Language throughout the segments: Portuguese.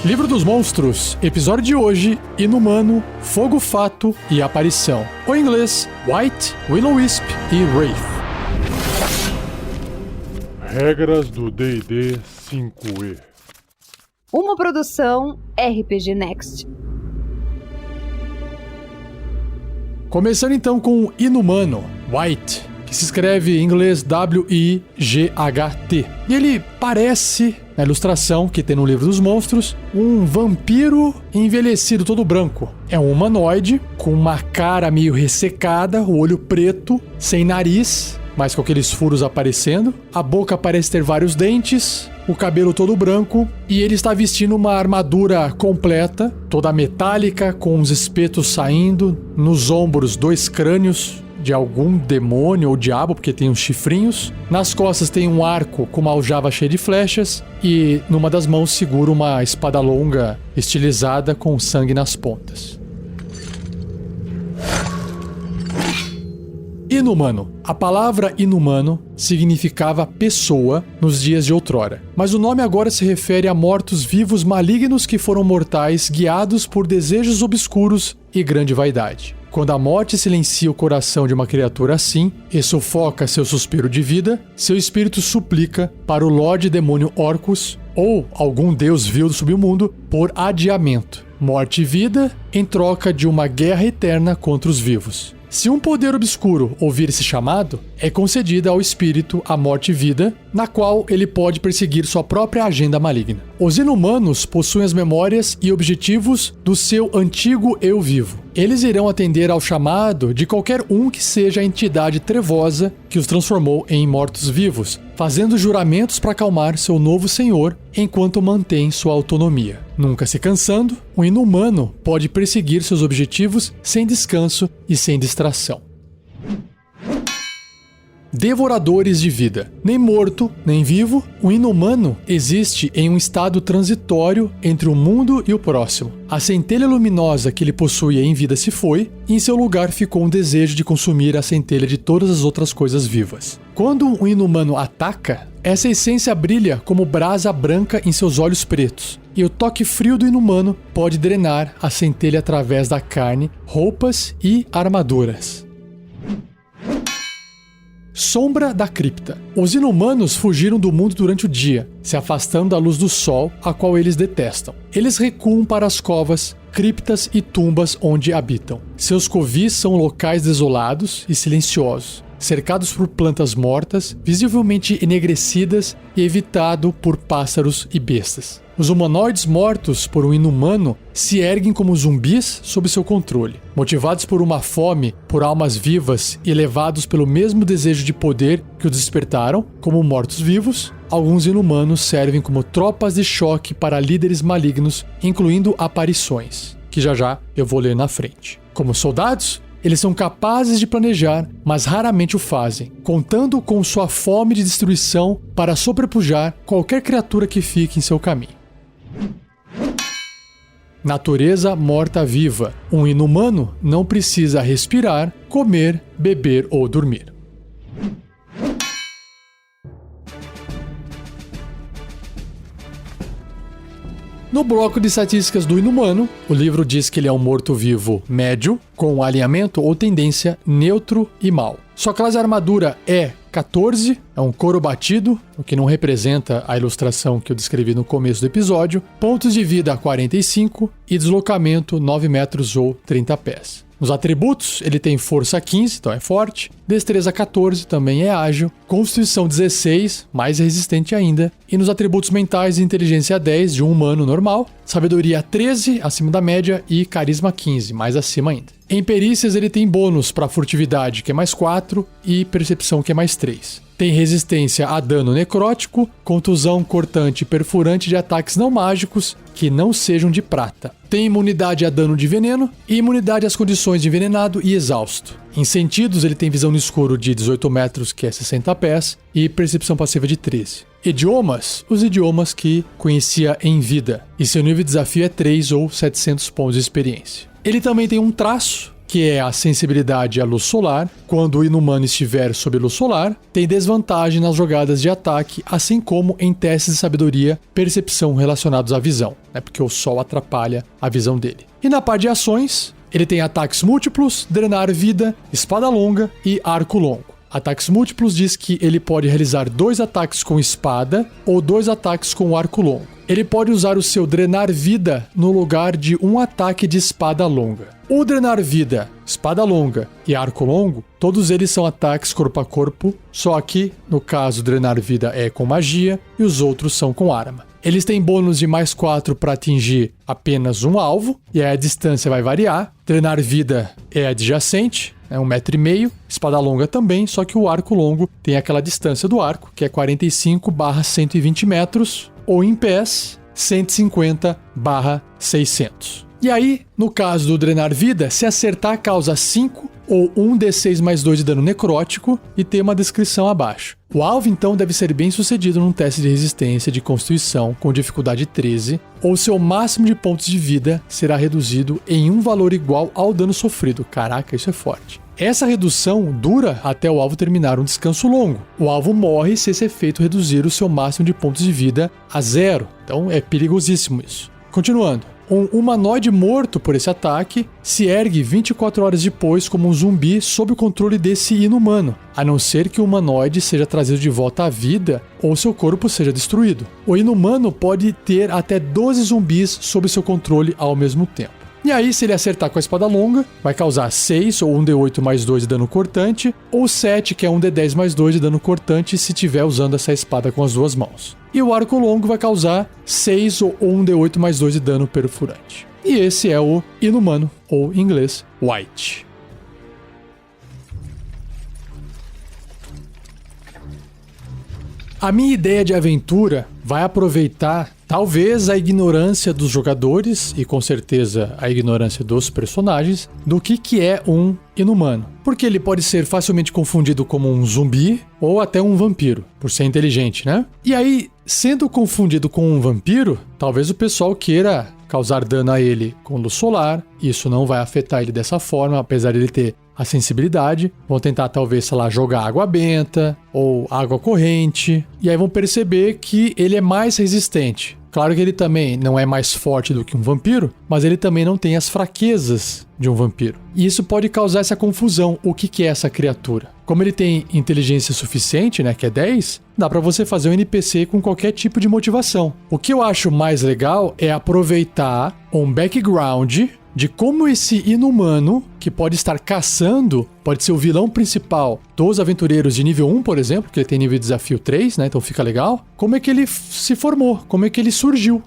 Livro dos Monstros, episódio de hoje, Inumano, Fogo Fato e Aparição. Ou em inglês, White, Will-O-Wisp e Wraith. Regras do D&D 5e. Uma produção RPG Next. Começando então com Inumano, White, que se escreve em inglês W-I-G-H-T. E ele parece, na ilustração que tem no Livro dos Monstros, um vampiro envelhecido todo branco. É um humanoide com uma cara meio ressecada, o olho preto, sem nariz, mas com aqueles furos aparecendo. A boca parece ter vários dentes, o cabelo todo branco, e ele está vestindo uma armadura completa, toda metálica, com os espetos saindo, nos ombros 2 crânios de algum demônio ou diabo, porque tem uns chifrinhos. Nas costas tem um arco com uma aljava cheia de flechas, e numa das mãos segura uma espada longa estilizada com sangue nas pontas. Inumano. A palavra inumano significava pessoa nos dias de outrora, mas o nome agora se refere a mortos-vivos malignos que foram mortais guiados por desejos obscuros e grande vaidade. Quando a morte silencia o coração de uma criatura assim e sufoca seu suspiro de vida, seu espírito suplica para o Lorde Demônio Orcus ou algum deus vil do submundo por adiamento, morte e vida em troca de uma guerra eterna contra os vivos. Se um poder obscuro ouvir esse chamado, é concedida ao espírito a morte e vida, na qual ele pode perseguir sua própria agenda maligna. Os inumanos possuem as memórias e objetivos do seu antigo eu vivo. Eles irão atender ao chamado de qualquer um que seja a entidade trevosa que os transformou em mortos-vivos, fazendo juramentos para acalmar seu novo senhor enquanto mantém sua autonomia. Nunca se cansando, o inumano pode perseguir seus objetivos sem descanso e sem distração. Devoradores de vida. Nem morto, nem vivo, o inumano existe em um estado transitório entre o mundo e o próximo. A centelha luminosa que ele possuía em vida se foi, e em seu lugar ficou um desejo de consumir a centelha de todas as outras coisas vivas. Quando um inumano ataca, essa essência brilha como brasa branca em seus olhos pretos, e o toque frio do inumano pode drenar a centelha através da carne, roupas e armaduras. Sombra da cripta. Os inumanos fugiram do mundo durante o dia, se afastando da luz do sol, a qual eles detestam. Eles recuam para as covas, criptas e tumbas onde habitam. Seus covis são locais desolados e silenciosos, cercados por plantas mortas, visivelmente enegrecidas e evitado por pássaros e bestas. Os humanoides mortos por um inumano se erguem como zumbis sob seu controle. Motivados por uma fome por almas vivas e levados pelo mesmo desejo de poder que os despertaram, como mortos-vivos, alguns inumanos servem como tropas de choque para líderes malignos, incluindo aparições, que já eu vou ler na frente. Como soldados, eles são capazes de planejar, mas raramente o fazem, contando com sua fome de destruição para sobrepujar qualquer criatura que fique em seu caminho. Natureza morta-viva. Um inumano não precisa respirar, comer, beber ou dormir. No bloco de estatísticas do inumano, o livro diz que ele é um morto-vivo médio, com alinhamento ou tendência neutro e mal. Sua classe armadura é 14, é um couro batido, o que não representa a ilustração que eu descrevi no começo do episódio. Pontos de vida 45 e deslocamento 9 metros ou 30 pés. Nos atributos, ele tem força 15, então é forte, destreza 14, também é ágil, constituição 16, mais resistente ainda, e nos atributos mentais, inteligência 10, de um humano normal, sabedoria 13, acima da média, e carisma 15, mais acima ainda. Em perícias, ele tem bônus para furtividade, que é mais 4, e percepção, que é mais 3. Tem resistência a dano necrótico, contusão cortante e perfurante de ataques não mágicos que não sejam de prata. Tem imunidade a dano de veneno e imunidade às condições de envenenado e exausto. Em sentidos, ele tem visão no escuro de 18 metros, que é 60 pés, e percepção passiva de 13. Idiomas, os idiomas que conhecia em vida, e seu nível de desafio é 3 ou 700 pontos de experiência. Ele também tem um traço, que é a sensibilidade à luz solar. Quando o inumano estiver sob luz solar, tem desvantagem nas jogadas de ataque, assim como em testes de sabedoria, percepção relacionados à visão, né? Porque o sol atrapalha a visão dele. E na parte de ações, ele tem ataques múltiplos, drenar vida, espada longa e arco longo. Ataques múltiplos diz que ele pode realizar 2 ataques com espada ou 2 ataques com arco longo. Ele pode usar o seu drenar vida no lugar de um ataque de espada longa. O drenar vida, espada longa e arco longo, todos eles são ataques corpo a corpo, só que, no caso, drenar vida é com magia e os outros são com arma. Eles têm bônus de mais 4 para atingir apenas um alvo, e aí a distância vai variar. Drenar vida é adjacente, é 1,5 m, espada longa também, só que o arco longo tem aquela distância do arco, que é 45/120 metros, ou em pés, 150/600. E aí, no caso do drenar vida, se acertar causa 5 ou 1d6+2 de dano necrótico e tem uma descrição abaixo. O alvo, então, deve ser bem sucedido num teste de resistência de constituição com dificuldade 13, ou seu máximo de pontos de vida será reduzido em um valor igual ao dano sofrido. Caraca, isso é forte. Essa redução dura até o alvo terminar um descanso longo. O alvo morre se esse efeito reduzir o seu máximo de pontos de vida a 0. Então é perigosíssimo isso. Continuando. Um humanoide morto por esse ataque se ergue 24 horas depois como um zumbi sob o controle desse inumano, a não ser que o humanoide seja trazido de volta à vida ou seu corpo seja destruído. O inumano pode ter até 12 zumbis sob seu controle ao mesmo tempo. E aí, se ele acertar com a espada longa, vai causar 6 ou 1d8+2 de dano cortante, ou 7, que é 1d10+2 de dano cortante, se estiver usando essa espada com as duas mãos. E o arco longo vai causar 6 ou 1d8+2 de dano perfurante. E esse é o inumano, ou em inglês, Wight. A minha ideia de aventura vai aproveitar talvez a ignorância dos jogadores e com certeza a ignorância dos personagens do que é um inumano. Porque ele pode ser facilmente confundido como um zumbi ou até um vampiro, por ser inteligente, né? E aí, sendo confundido com um vampiro, talvez o pessoal queira causar dano a ele com luz solar. Isso não vai afetar ele dessa forma, apesar de ele ter a sensibilidade. Vão tentar talvez, sei lá, jogar água benta ou água corrente. E aí vão perceber que ele é mais resistente. Claro que ele também não é mais forte do que um vampiro, mas ele também não tem as fraquezas de um vampiro. E isso pode causar essa confusão. O que é essa criatura? Como ele tem inteligência suficiente, né, que é 10, dá pra você fazer um NPC com qualquer tipo de motivação. O que eu acho mais legal é aproveitar um background de como esse inumano, que pode estar caçando, pode ser o vilão principal dos aventureiros de nível 1, por exemplo, que ele tem nível de desafio 3, né? Então fica legal. Como é que ele se formou? Como é que ele surgiu?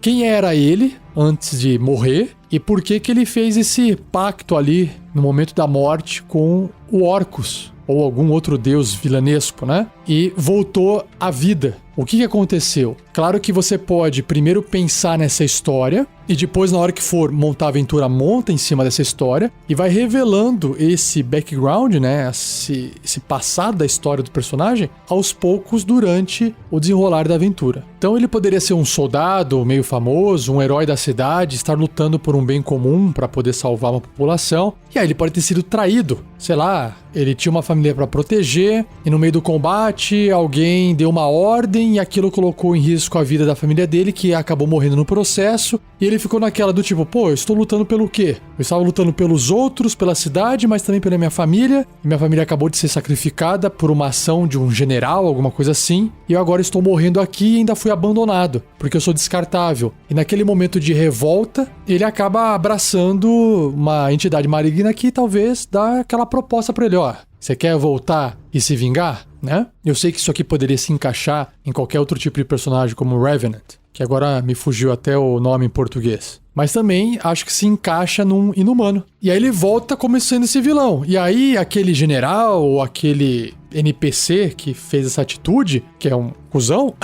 Quem era ele antes de morrer? E por que ele fez esse pacto ali no momento da morte com o Orcus? Ou algum outro deus vilanesco, né? E voltou à vida. O que aconteceu? Claro que você pode primeiro pensar nessa história e depois, na hora que for montar a aventura, monta em cima dessa história e vai revelando esse background, né? Esse passado da história do personagem aos poucos durante o desenrolar da aventura. Então ele poderia ser um soldado meio famoso, um herói da cidade, estar lutando por um bem comum para poder salvar uma população. E aí ele pode ter sido traído. Sei lá, ele tinha uma família para proteger e no meio do combate alguém deu uma ordem e aquilo colocou em risco a vida da família dele, que acabou morrendo no processo. E ele ficou naquela do tipo, eu estou lutando pelo quê? Eu estava lutando pelos outros, pela cidade, mas também pela minha família. E minha família acabou de ser sacrificada por uma ação de um general, alguma coisa assim. E eu agora estou morrendo aqui e ainda fui abandonado, porque eu sou descartável. E naquele momento de revolta, ele acaba abraçando uma entidade maligna que talvez dá aquela proposta para ele, você quer voltar e se vingar, né? Eu sei que isso aqui poderia se encaixar em qualquer outro tipo de personagem como Revenant, que agora me fugiu até o nome em português. Mas também acho que se encaixa num inumano. E aí ele volta como sendo esse vilão. E aí aquele general ou aquele NPC que fez essa atitude, que é um cuzão,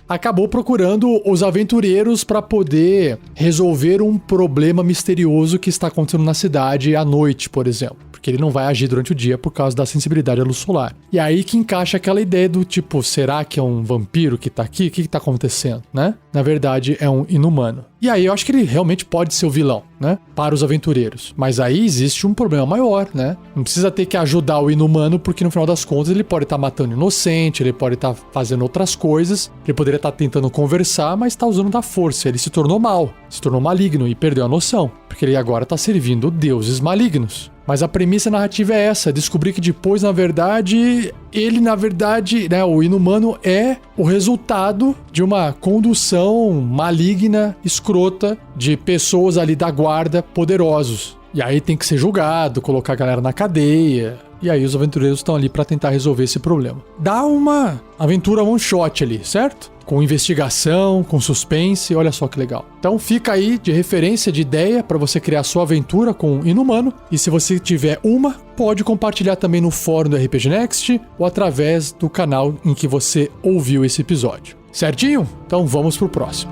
acabou procurando os aventureiros para poder resolver um problema misterioso que está acontecendo na cidade à noite, por exemplo. Porque ele não vai agir durante o dia por causa da sensibilidade à luz solar. E aí que encaixa aquela ideia do tipo, será que é um vampiro que tá aqui? O que tá acontecendo, né? Na verdade, é um inumano. E aí eu acho que ele ele realmente pode ser o vilão, né? Para os aventureiros. Mas aí existe um problema maior, né? Não precisa ter que ajudar o inumano, porque no final das contas ele pode estar matando inocente, ele pode estar fazendo outras coisas, ele poderia estar tentando conversar, mas está usando da força. Ele se tornou mal, se tornou maligno e perdeu a noção, porque ele agora está servindo deuses malignos. Mas a premissa narrativa é essa, descobrir que depois, na verdade, né, o inumano é o resultado de uma condução maligna, escrota, de pessoas ali da guarda poderosos. E aí tem que ser julgado, colocar a galera na cadeia. E aí os aventureiros estão ali para tentar resolver esse problema. Dá uma aventura one shot ali, certo? Com investigação, com suspense, olha só que legal. Então fica aí de referência, de ideia para você criar sua aventura com o Inumano. E se você tiver uma, pode compartilhar também no fórum do RPG Next ou através do canal em que você ouviu esse episódio. Certinho? Então vamos pro próximo.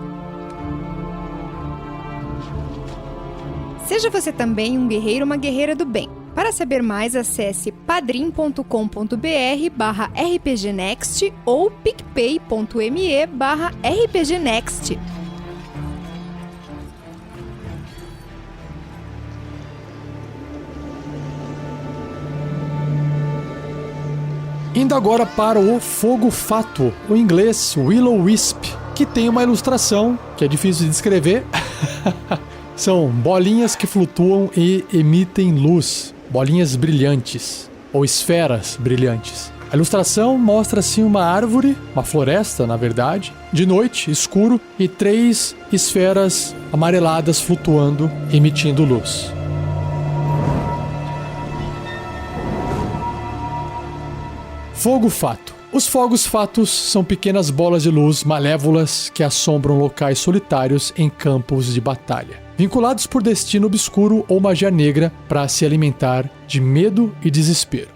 Seja você também um guerreiro ou uma guerreira do bem. Para saber mais, acesse padrim.com.br/rpgnext ou picpay.me/rpgnext. Indo agora para o Fogo Fato, o inglês Will-O-Wisp, que tem uma ilustração que é difícil de descrever. São bolinhas que flutuam e emitem luz. Bolinhas brilhantes, ou esferas brilhantes. A ilustração mostra assim uma árvore, uma floresta na verdade, de noite, escuro, e 3 esferas amareladas flutuando, emitindo luz. Fogo Fato. Os fogos fatos são pequenas bolas de luz malévolas que assombram locais solitários em campos de batalha, vinculados por destino obscuro ou magia negra para se alimentar de medo e desespero.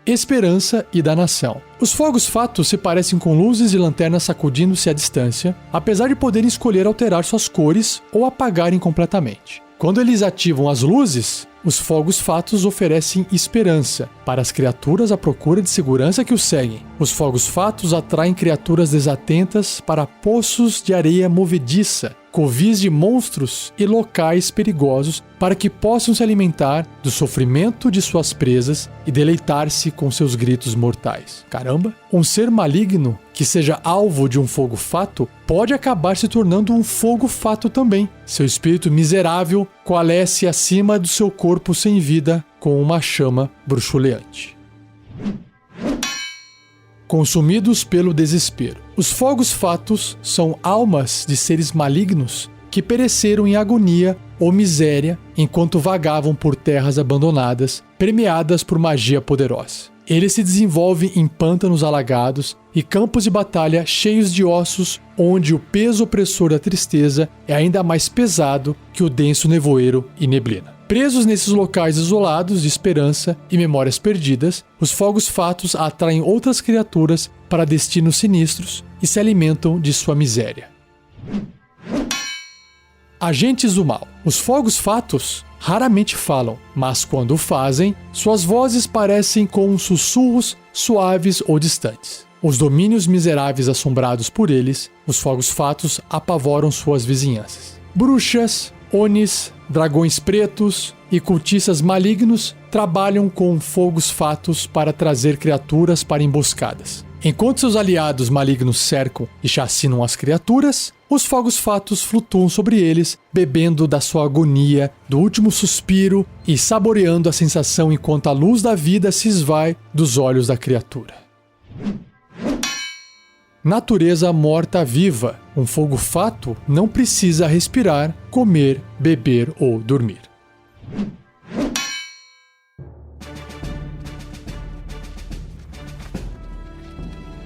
Esperança e danação. Os fogos fatos se parecem com luzes e lanternas sacudindo-se à distância, apesar de poderem escolher alterar suas cores ou apagarem completamente. Quando eles ativam as luzes, os fogos fatos oferecem esperança para as criaturas à procura de segurança que os seguem. Os fogos fatos atraem criaturas desatentas para poços de areia movediça, covis de monstros e locais perigosos para que possam se alimentar do sofrimento de suas presas e deleitar-se com seus gritos mortais. Caramba! Um ser maligno que seja alvo de um fogo fato pode acabar se tornando um fogo fato também. Seu espírito miserável coalesce acima do seu corpo sem vida com uma chama bruxuleante. Consumidos pelo desespero. Os fogos fatos são almas de seres malignos que pereceram em agonia ou miséria enquanto vagavam por terras abandonadas, permeadas por magia poderosa. Eles se desenvolvem em pântanos alagados e campos de batalha cheios de ossos, onde o peso opressor da tristeza é ainda mais pesado que o denso nevoeiro e neblina. Presos nesses locais isolados de esperança e memórias perdidas, os fogos fatos atraem outras criaturas para destinos sinistros e se alimentam de sua miséria. Agentes do mal. Os fogos fatos raramente falam, mas quando o fazem, suas vozes parecem com sussurros suaves ou distantes. Os domínios miseráveis assombrados por eles, os fogos fatos apavoram suas vizinhanças. Bruxas, onis, dragões pretos e cultistas malignos trabalham com fogos fatos para trazer criaturas para emboscadas. Enquanto seus aliados malignos cercam e chacinam as criaturas, os fogos fatos flutuam sobre eles, bebendo da sua agonia, do último suspiro e saboreando a sensação enquanto a luz da vida se esvai dos olhos da criatura. Natureza morta-viva. Um fogo fato não precisa respirar, comer, beber ou dormir.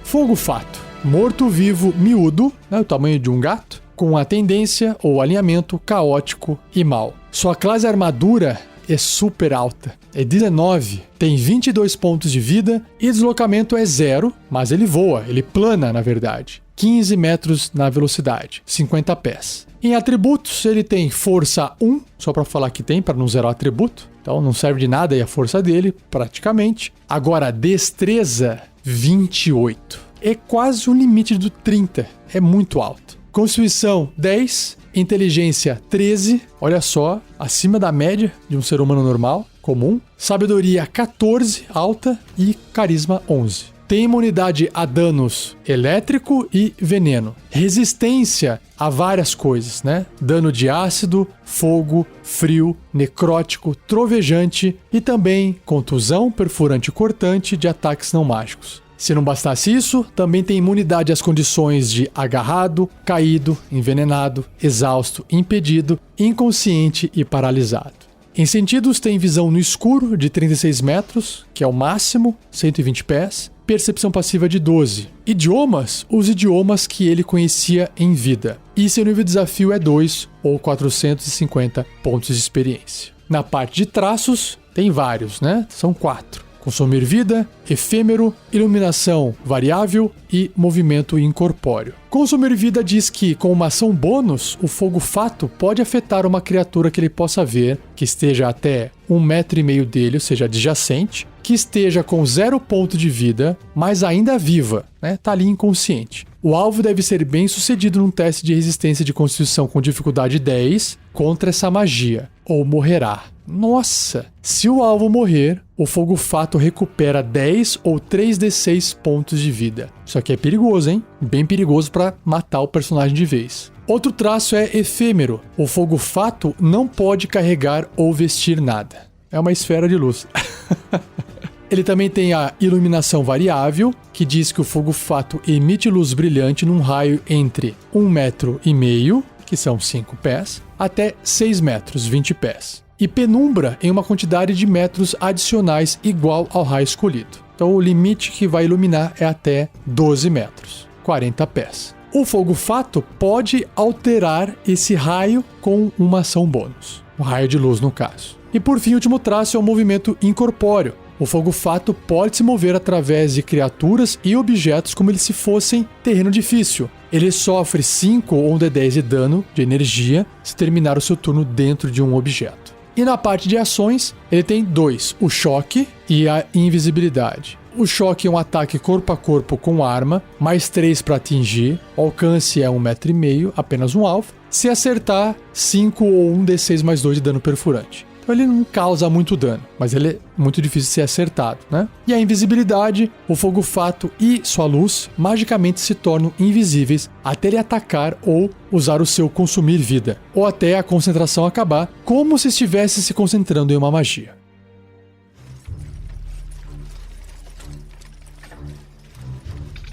Fogo fato. Morto-vivo miúdo, o tamanho de um gato, com a tendência ou alinhamento caótico e mau. Sua classe armadura é super alta, é 19, tem 22 pontos de vida e deslocamento é 0, mas ele voa, ele plana na verdade. 15 metros na velocidade, 50 pés. Em atributos, ele tem força 1, só para falar que tem, para não zerar o atributo. Então não serve de nada aí a força dele, praticamente. Agora, destreza 28. É quase o limite do 30, é muito alto. Constituição 10, inteligência 13, olha só, acima da média de um ser humano normal, comum. Sabedoria 14, alta, e carisma 11. Tem imunidade a danos elétrico e veneno. Resistência a várias coisas, né? Dano de ácido, fogo, frio, necrótico, trovejante e também contusão, perfurante e cortante de ataques não mágicos. Se não bastasse isso, também tem imunidade às condições de agarrado, caído, envenenado, exausto, impedido, inconsciente e paralisado. Em sentidos, tem visão no escuro de 36 metros, que é o máximo, 120 pés. Percepção passiva de 12. Idiomas, os idiomas que ele conhecia em vida. E seu nível de desafio é 2 ou 450 pontos de experiência. Na parte de traços, tem vários, né? São 4. Consumir vida, efêmero, iluminação variável e movimento incorpóreo. Consumir vida diz que, com uma ação bônus, o fogo fato pode afetar uma criatura que ele possa ver, que esteja até 1,5 metro dele, ou seja, adjacente, que esteja com 0 ponto de vida, mas ainda viva, né? Tá ali inconsciente. O alvo deve ser bem sucedido num teste de resistência de constituição com dificuldade 10 contra essa magia, ou morrerá. Nossa! Se o alvo morrer, o fogo fato recupera 10 ou 3d6 pontos de vida. Isso aqui é perigoso, hein? Bem perigoso para matar o personagem de vez. Outro traço é efêmero. O fogo fato não pode carregar ou vestir nada. É uma esfera de luz. Ele também tem a iluminação variável, que diz que o fogo fato emite luz brilhante num raio entre 1,5 metro, que são 5 pés, até 6 metros, 20 pés. E penumbra em uma quantidade de metros adicionais igual ao raio escolhido. Então o limite que vai iluminar é até 12 metros, 40 pés. O fogo fato pode alterar esse raio com uma ação bônus, um raio de luz no caso. E por fim, o último traço é o movimento incorpóreo. O fogo fato pode se mover através de criaturas e objetos como se fossem terreno difícil. Ele sofre 5 ou 1d10 de dano de energia se terminar o seu turno dentro de um objeto. E na parte de ações, ele tem 2, o choque e a invisibilidade. O choque é um ataque corpo a corpo com arma, mais 3 para atingir, o alcance é 1,5 metro, apenas um alvo. Se acertar, 5 ou 1d6 mais 2 de dano perfurante. Então ele não causa muito dano, mas ele é muito difícil de ser acertado, né? E a invisibilidade, o fogo fato e sua luz magicamente se tornam invisíveis até ele atacar ou usar o seu consumir vida, ou até a concentração acabar, como se estivesse se concentrando em uma magia.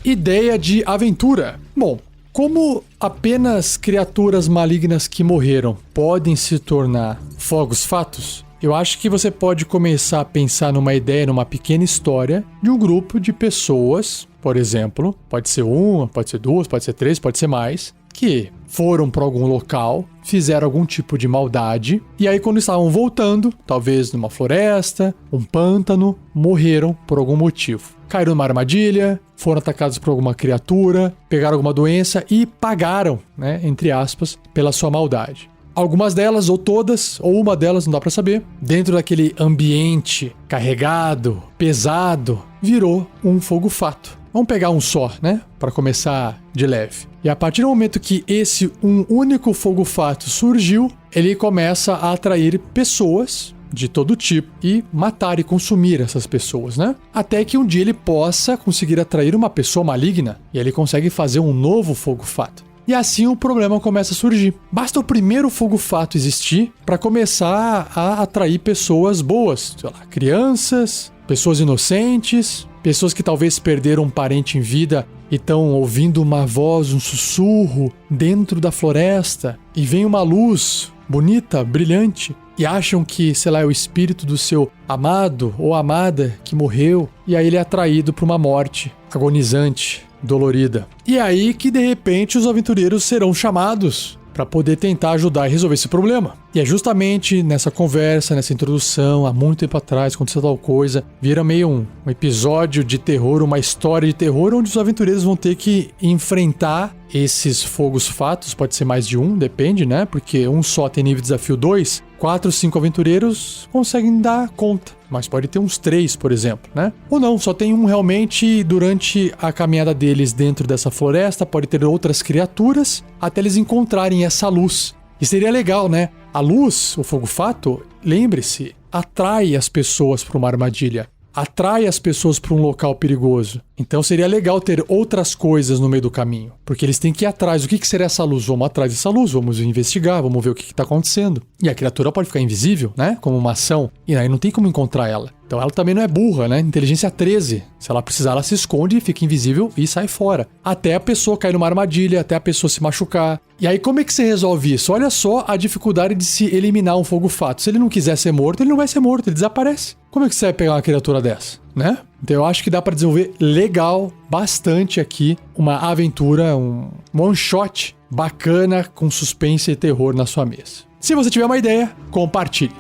Ideia de aventura. Bom, como apenas criaturas malignas que morreram podem se tornar fogos fatos, eu acho que você pode começar a pensar numa ideia, numa pequena história de um grupo de pessoas, por exemplo, pode ser uma, pode ser duas, pode ser três, pode ser mais, que foram para algum local, fizeram algum tipo de maldade, e aí quando estavam voltando, talvez numa floresta, um pântano, morreram por algum motivo. Caíram numa armadilha, foram atacados por alguma criatura, pegaram alguma doença e pagaram, né, entre aspas, pela sua maldade. Algumas delas, ou todas, ou uma delas, não dá pra saber, dentro daquele ambiente carregado, pesado, virou um fogo fato. Vamos pegar um só, né? Para começar de leve. E a partir do momento que esse um único fogo fato surgiu, ele começa a atrair pessoas de todo tipo e matar e consumir essas pessoas, né? Até que um dia ele possa conseguir atrair uma pessoa maligna e ele consegue fazer um novo fogo fato. E assim o problema começa a surgir. Basta o primeiro fogo fato existir para começar a atrair pessoas boas, sei lá, crianças, pessoas inocentes, pessoas que talvez perderam um parente em vida e estão ouvindo uma voz, um sussurro dentro da floresta e vem uma luz bonita, brilhante e acham que, sei lá, é o espírito do seu amado ou amada que morreu e aí ele é atraído para uma morte agonizante, dolorida. E é aí que de repente os aventureiros serão chamados para poder tentar ajudar a resolver esse problema. E é justamente nessa conversa, nessa introdução, há muito tempo atrás, aconteceu tal coisa, vira meio um episódio de terror, uma história de terror, onde os aventureiros vão ter que enfrentar esses fogos fatos, pode ser mais de um, depende, né? Porque um só tem nível de desafio 2, 4, 5 aventureiros conseguem dar conta, mas pode ter uns 3, por exemplo, né? Ou não, só tem um realmente durante a caminhada deles dentro dessa floresta, pode ter outras criaturas, até eles encontrarem essa luz. E seria legal, né? A luz, o fogo-fato, lembre-se, atrai as pessoas para uma armadilha. Atrai as pessoas para um local perigoso. Então seria legal ter outras coisas no meio do caminho, porque eles têm que ir atrás. O que seria essa luz? Vamos atrás dessa luz, vamos investigar, vamos ver o que está acontecendo. E a criatura pode ficar invisível, né? Como uma ação. E aí não tem como encontrar ela. Então ela também não é burra, né? Inteligência 13. Se ela precisar, ela se esconde, fica invisível e sai fora. Até a pessoa cair numa armadilha, até a pessoa se machucar. E aí como é que você resolve isso? Olha só a dificuldade de se eliminar um fogo-fato. Se ele não quiser ser morto, ele não vai ser morto, ele desaparece. Como é que você vai pegar uma criatura dessa, né? Então eu acho que dá pra desenvolver legal, bastante aqui, uma aventura, um one-shot bacana com suspense e terror na sua mesa. Se você tiver uma ideia, compartilhe.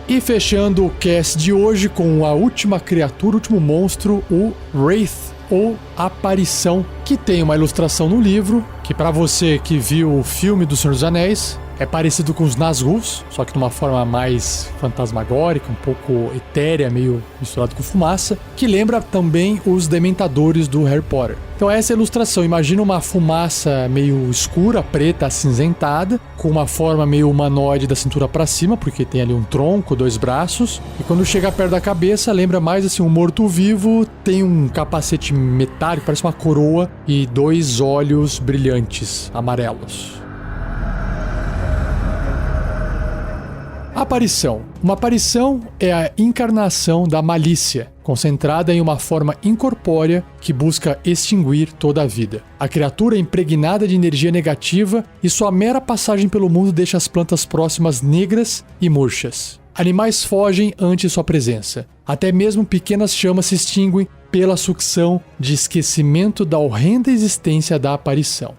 E fechando o cast de hoje com a última criatura, o último monstro, o Wraith, ou Aparição, que tem uma ilustração no livro, que para você que viu o filme do Senhor dos Anéis, é parecido com os Nazgûls, só que de uma forma mais fantasmagórica, um pouco etérea, meio misturado com fumaça, que lembra também os Dementadores do Harry Potter. Então essa é a ilustração, imagina uma fumaça meio escura, preta, acinzentada, com uma forma meio humanoide da cintura para cima, porque tem ali um tronco, 2 braços, e quando chega perto da cabeça, lembra mais assim um morto-vivo, tem um capacete metálico, parece uma coroa, e 2 olhos brilhantes, amarelos. Aparição. Uma aparição é a encarnação da malícia, concentrada em uma forma incorpórea que busca extinguir toda a vida. A criatura é impregnada de energia negativa e sua mera passagem pelo mundo deixa as plantas próximas negras e murchas. Animais fogem ante sua presença. Até mesmo pequenas chamas se extinguem pela sucção de esquecimento da horrenda existência da aparição.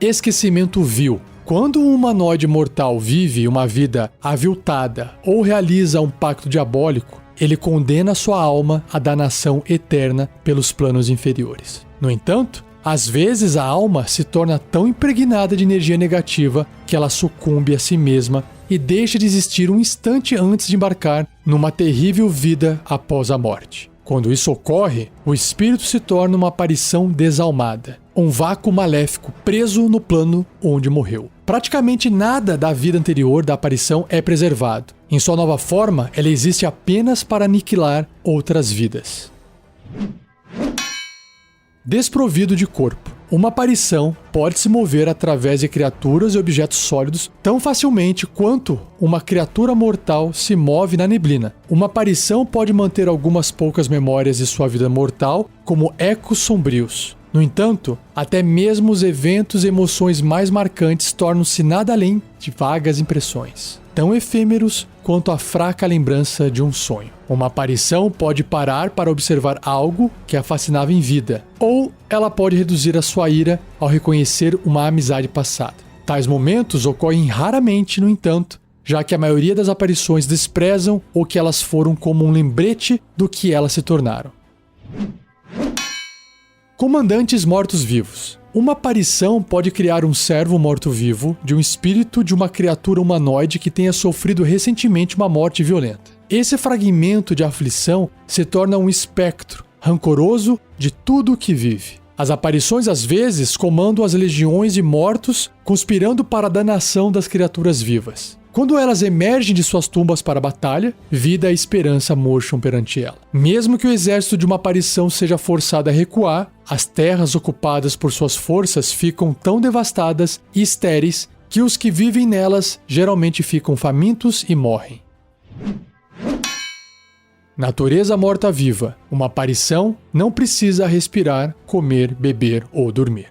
Esquecimento vil. Quando um humanoide mortal vive uma vida aviltada ou realiza um pacto diabólico, ele condena sua alma à danação eterna pelos planos inferiores. No entanto, às vezes a alma se torna tão impregnada de energia negativa que ela sucumbe a si mesma e deixa de existir um instante antes de embarcar numa terrível vida após a morte. Quando isso ocorre, o espírito se torna uma aparição desalmada, um vácuo maléfico preso no plano onde morreu. Praticamente nada da vida anterior da aparição é preservado. Em sua nova forma, ela existe apenas para aniquilar outras vidas. Desprovido de corpo. Uma aparição pode se mover através de criaturas e objetos sólidos tão facilmente quanto uma criatura mortal se move na neblina. Uma aparição pode manter algumas poucas memórias de sua vida mortal como ecos sombrios. No entanto, até mesmo os eventos e emoções mais marcantes tornam-se nada além de vagas impressões, tão efêmeros quanto a fraca lembrança de um sonho. Uma aparição pode parar para observar algo que a fascinava em vida, ou ela pode reduzir a sua ira ao reconhecer uma amizade passada. Tais momentos ocorrem raramente, no entanto, já que a maioria das aparições desprezam ou que elas foram como um lembrete do que elas se tornaram. Comandantes mortos-vivos. Uma aparição pode criar um servo morto-vivo de um espírito de uma criatura humanoide que tenha sofrido recentemente uma morte violenta. Esse fragmento de aflição se torna um espectro rancoroso de tudo o que vive. As aparições às vezes comandam as legiões de mortos, conspirando para a danação das criaturas vivas. Quando elas emergem de suas tumbas para a batalha, vida e esperança murcham perante ela. Mesmo que o exército de uma aparição seja forçado a recuar, as terras ocupadas por suas forças ficam tão devastadas e estéreis que os que vivem nelas geralmente ficam famintos e morrem. Natureza morta-viva. Uma aparição não precisa respirar, comer, beber ou dormir.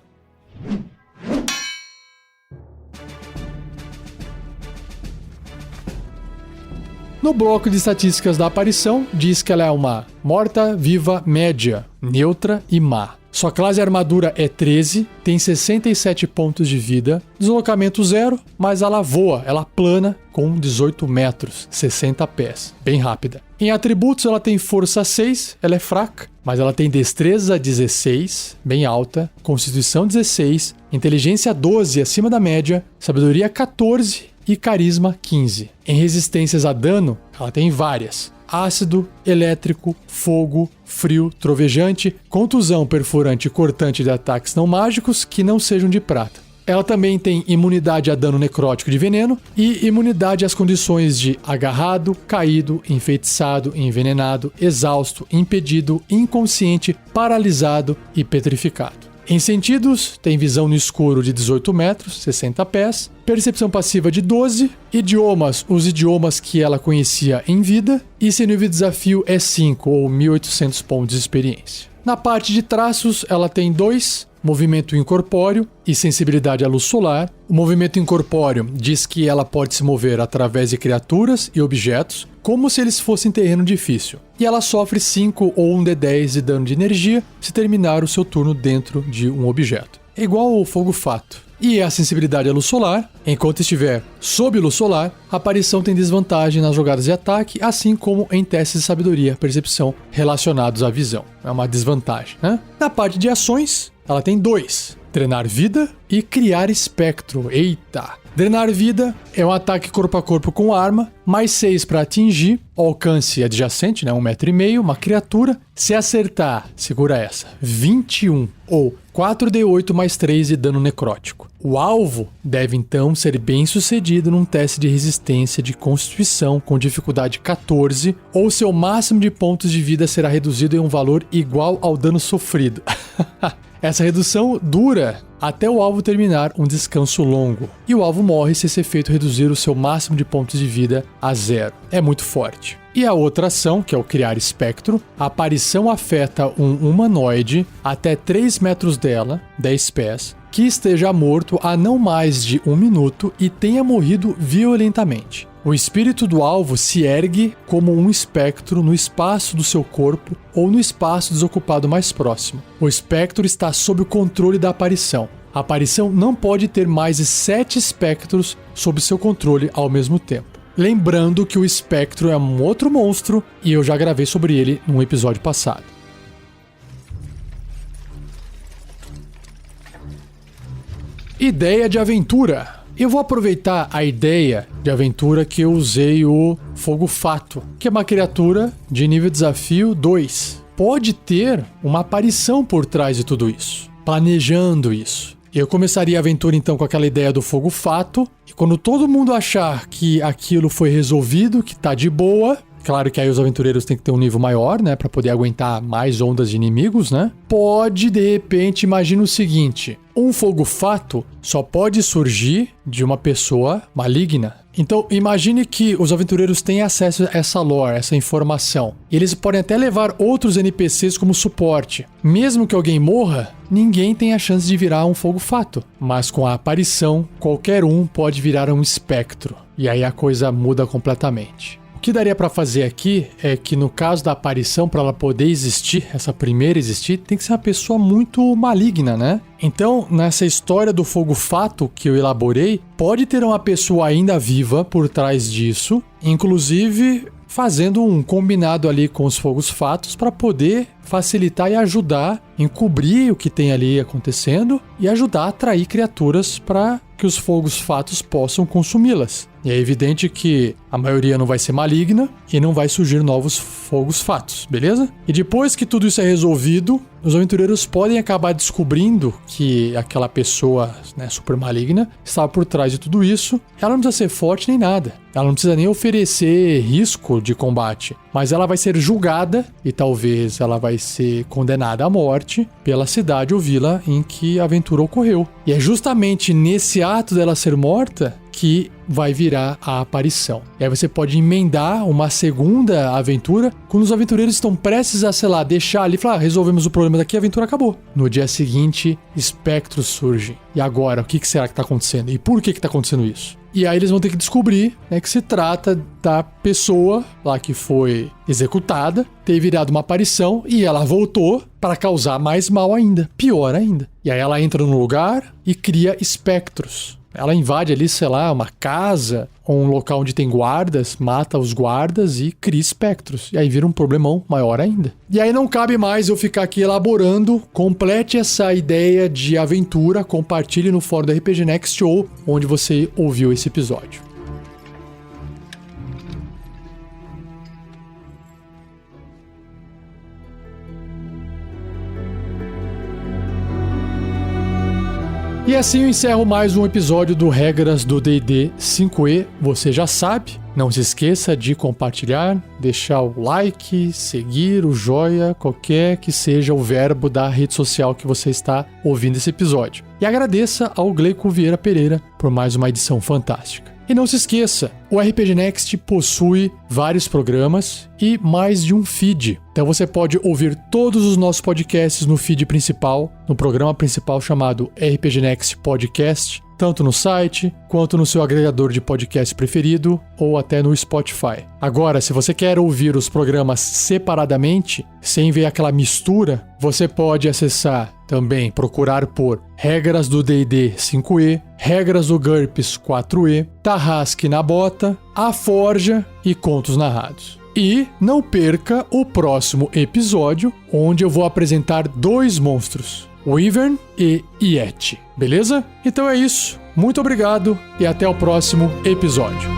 No bloco de estatísticas da aparição, diz que ela é uma morta-viva média, neutra e má. Sua classe armadura é 13, tem 67 pontos de vida, deslocamento 0, mas ela voa, ela plana com 18 metros, 60 pés, bem rápida. Em atributos ela tem força 6, ela é fraca, mas ela tem destreza 16, bem alta, constituição 16, inteligência 12, acima da média, sabedoria 14 e carisma 15. Em resistências a dano, ela tem várias. Ácido, elétrico, fogo, frio, trovejante, contusão, perfurante e cortante de ataques não mágicos que não sejam de prata. Ela também tem imunidade a dano necrótico de veneno e imunidade às condições de agarrado, caído, enfeitiçado, envenenado, exausto, impedido, inconsciente, paralisado e petrificado. Em sentidos, tem visão no escuro de 18 metros, 60 pés, percepção passiva de 12, idiomas, os idiomas que ela conhecia em vida, e seu nível de desafio é 5 ou 1.800 pontos de experiência. Na parte de traços, ela tem 2, movimento incorpóreo e sensibilidade à luz solar. O movimento incorpóreo diz que ela pode se mover através de criaturas e objetos, como se eles fossem terreno difícil. E ela sofre 5 ou 1d10 de dano de energia se terminar o seu turno dentro de um objeto. É igual ao fogo fato. E a sensibilidade à luz solar, enquanto estiver sob luz solar, a aparição tem desvantagem nas jogadas de ataque, assim como em testes de sabedoria e percepção relacionados à visão. É uma desvantagem, né? Na parte de ações, ela tem 2. Drenar vida e criar espectro. Eita! Drenar vida é um ataque corpo a corpo com arma, mais 6 para atingir, alcance adjacente, né, 1,5 m, uma criatura. Se acertar, segura essa, 21 ou 4d8 mais 3 de dano necrótico. O alvo deve então ser bem sucedido num teste de resistência de constituição com dificuldade 14, ou seu máximo de pontos de vida será reduzido em um valor igual ao dano sofrido. Essa redução dura até o alvo terminar um descanso longo, e o alvo morre se esse efeito reduzir o seu máximo de pontos de vida a 0. É muito forte. E a outra ação, que é o criar espectro, a aparição afeta um humanoide até 3 metros dela, 10 pés, que esteja morto há não mais de 1 minuto e tenha morrido violentamente. O espírito do alvo se ergue como um espectro no espaço do seu corpo ou no espaço desocupado mais próximo. O espectro está sob o controle da aparição. A aparição não pode ter mais de 7 espectros sob seu controle ao mesmo tempo. Lembrando que o espectro é um outro monstro e eu já gravei sobre ele num episódio passado. Ideia de aventura. Eu vou aproveitar a ideia de aventura que eu usei o Fogo Fato, que é uma criatura de nível desafio 2. Pode ter uma aparição por trás de tudo isso, planejando isso. Eu começaria a aventura então com aquela ideia do Fogo Fato, e quando todo mundo achar que aquilo foi resolvido, que tá de boa, claro que aí os aventureiros têm que ter um nível maior, né, pra poder aguentar mais ondas de inimigos, né? Pode, de repente, imagina o seguinte: um fogo fato só pode surgir de uma pessoa maligna. Então, imagine que os aventureiros têm acesso a essa lore, essa informação. E eles podem até levar outros NPCs como suporte. Mesmo que alguém morra, ninguém tem a chance de virar um fogo fato. Mas com a aparição, qualquer um pode virar um espectro. E aí a coisa muda completamente. O que daria para fazer aqui é que no caso da aparição, para ela poder existir, essa primeira existir, tem que ser uma pessoa muito maligna, né? Então, nessa história do fogo fato que eu elaborei, pode ter uma pessoa ainda viva por trás disso, inclusive fazendo um combinado ali com os fogos fatos para poder facilitar e ajudar, encobrir o que tem ali acontecendo e ajudar a atrair criaturas para que os fogos fatos possam consumi-las. E é evidente que a maioria não vai ser maligna e não vai surgir novos fogos fatos, beleza? E depois que tudo isso é resolvido, os aventureiros podem acabar descobrindo que aquela pessoa, né, super maligna estava por trás de tudo isso. Ela não precisa ser forte nem nada. Ela não precisa nem oferecer risco de combate. Mas ela vai ser julgada e talvez ela vai ser condenada à morte pela cidade ou vila em que a aventura ocorreu. E é justamente nesse ato dela ser morta que vai virar a aparição. E aí você pode emendar uma segunda aventura quando os aventureiros estão prestes a, sei lá, deixar ali e falar: resolvemos o problema daqui, a aventura acabou. No dia seguinte, espectros surgem. E agora, o que será que está acontecendo? E por que está acontecendo isso? E aí eles vão ter que descobrir, né, que se trata da pessoa lá que foi executada, ter virado uma aparição e ela voltou para causar mais mal ainda, pior ainda. E aí ela entra no lugar e cria espectros. Ela invade ali, sei lá, uma casa ou um local onde tem guardas, mata os guardas e cria espectros. E aí vira um problemão maior ainda. E aí não cabe mais eu ficar aqui elaborando. Complete essa ideia de aventura, compartilhe no fórum do RPG Next ou onde você ouviu esse episódio. E assim eu encerro mais um episódio do Regras do D&D 5e. Você já sabe, não se esqueça de compartilhar, deixar o like, seguir, o joia, qualquer que seja o verbo da rede social que você está ouvindo esse episódio. E agradeça ao Gleico Vieira Pereira por mais uma edição fantástica. E não se esqueça, o RPG Next possui vários programas e mais de um feed. Então você pode ouvir todos os nossos podcasts no feed principal, no programa principal chamado RPG Next Podcast, tanto no site, quanto no seu agregador de podcast preferido, ou até no Spotify. Agora, se você quer ouvir os programas separadamente, sem ver aquela mistura, você pode acessar também, procurar por Regras do D&D 5e, Regras do GURPS 4e, Tarrasque na Bota, A Forja e Contos Narrados. E não perca o próximo episódio, onde eu vou apresentar 2 monstros, Wyvern e Yeti. Beleza? Então é isso. Muito obrigado e até o próximo episódio.